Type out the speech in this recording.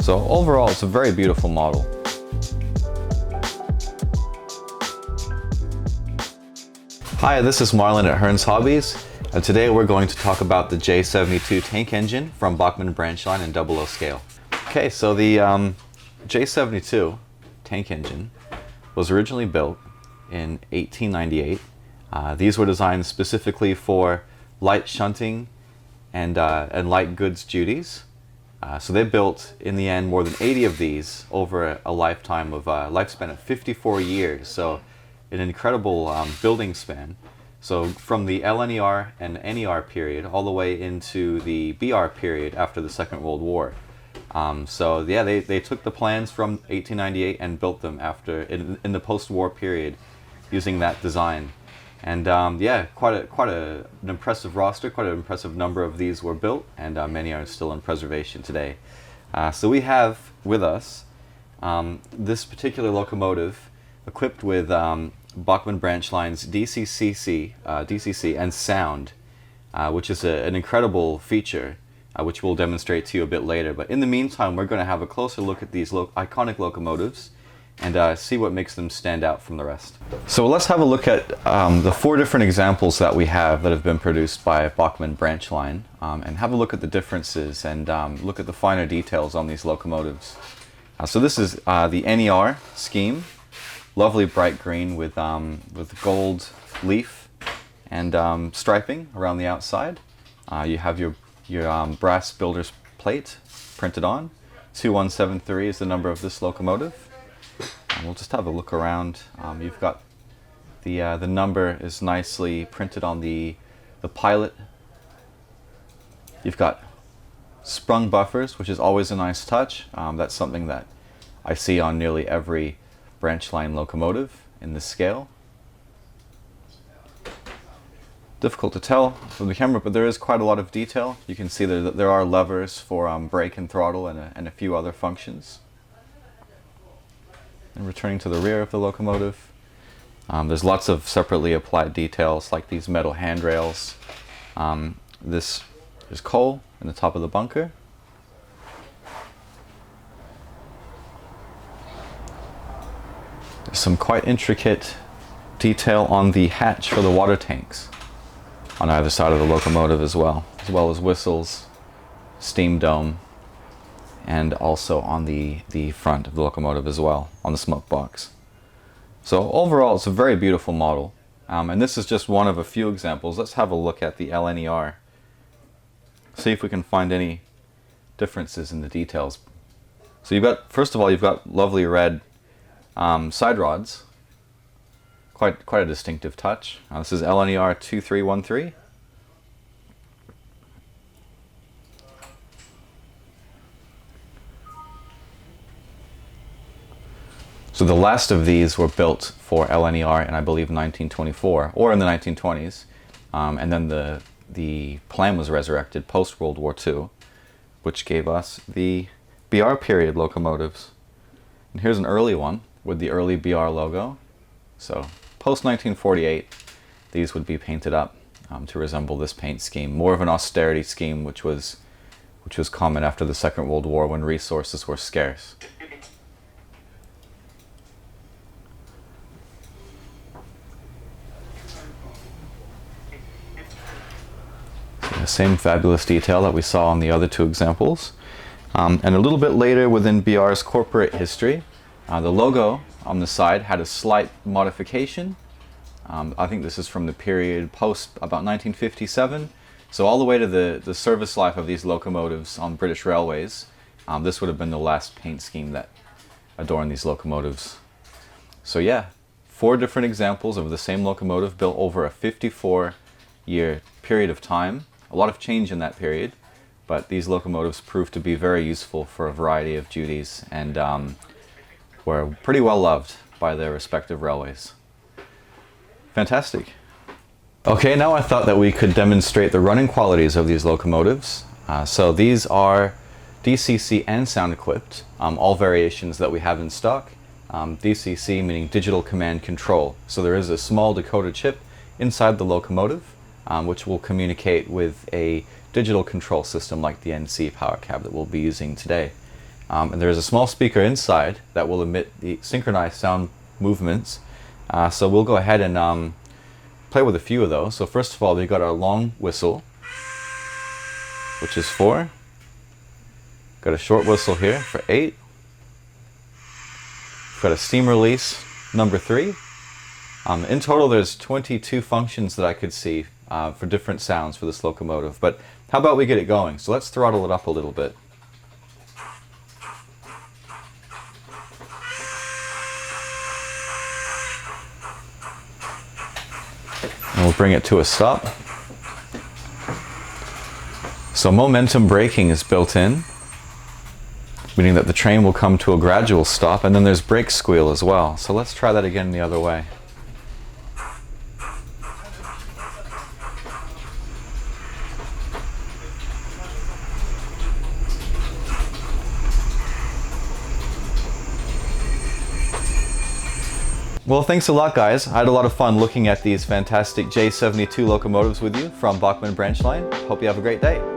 So overall, it's a very beautiful model. Hi, this is Marlin at Hearns Hobbies, and today we're going to talk about the J72 tank engine from Bachmann Branchline in 00 scale. Okay, so the J72 tank engine was originally built in 1898. These were designed specifically for light shunting and light goods duties. So they built, in the end, more than 80 of these over a lifetime of lifespan of 54 years. So an incredible building span. So from the LNER and NER period all the way into the BR period after the Second World War. So yeah, they took the plans from 1898 and built them after in the post-war period using that design. And yeah, quite an impressive roster, quite an impressive number of these were built, and many are still in preservation today. So we have with us this particular locomotive equipped with Bachmann Branchline's DCC and sound, which is an incredible feature, which we'll demonstrate to you a bit later. But in the meantime, we're going to have a closer look at these iconic locomotives and see what makes them stand out from the rest. So let's have a look at the 4 different examples that we have that have been produced by Bachmann Branchline, and have a look at the differences and look at the finer details on these locomotives. So this is the NER scheme, lovely bright green with gold leaf and striping around the outside. You have your brass builder's plate printed on. 2173 is the number of this locomotive. We'll just have a look around. You've got the number is nicely printed on the pilot. You've got sprung buffers, which is always a nice touch. That's something that I see on nearly every Branchline locomotive in this scale. Difficult to tell from the camera, but there is quite a lot of detail. You can see that there are levers for brake and throttle and a few other functions. And returning to the rear of the locomotive, there's lots of separately applied details like these metal handrails. This is coal in the top of the bunker. There's some quite intricate detail on the hatch for the water tanks on either side of the locomotive as well as whistles, steam dome, and also on the front of the locomotive as well, on the smoke box. So overall, it's a very beautiful model. And this is just one of a few examples. Let's have a look at the LNER. See if we can find any differences in the details. So first of all, you've got lovely red side rods. Quite a distinctive touch. This is LNER 2313. So the last of these were built for LNER in, I believe, 1924 or in the 1920s, and then the plan was resurrected post World War II, which gave us the BR period locomotives. And here's an early one with the early BR logo. So post 1948, these would be painted up to resemble this paint scheme, more of an austerity scheme, which was common after the Second World War when resources were scarce. The same fabulous detail that we saw on the other 2 examples. And a little bit later within BR's corporate history, the logo on the side had a slight modification. I think this is from the period post about 1957. So all the way to the service life of these locomotives on British railways, this would have been the last paint scheme that adorned these locomotives. So yeah, 4 different examples of the same locomotive built over a 54-year period of time. A lot of change in that period, but these locomotives proved to be very useful for a variety of duties and were pretty well loved by their respective railways. Fantastic. Okay, now I thought that we could demonstrate the running qualities of these locomotives. So these are DCC and sound equipped, all variations that we have in stock. DCC meaning digital command control. So there is a small decoder chip inside the locomotive, which will communicate with a digital control system like the NC power cab that we'll be using today. And there's a small speaker inside that will emit the synchronized sound movements. So we'll go ahead and play with a few of those. So first of all, we've got our long whistle, which is 4. Got a short whistle here for 8. We've got a steam release number 3. In total, there's 22 functions that I could see for different sounds for this locomotive. But how about we get it going? So let's throttle it up a little bit. And we'll bring it to a stop. So momentum braking is built in, meaning that the train will come to a gradual stop, and then there's brake squeal as well. So let's try that again the other way. Well, thanks a lot, guys. I had a lot of fun looking at these fantastic J72 locomotives with you from Bachmann Branchline. Hope you have a great day.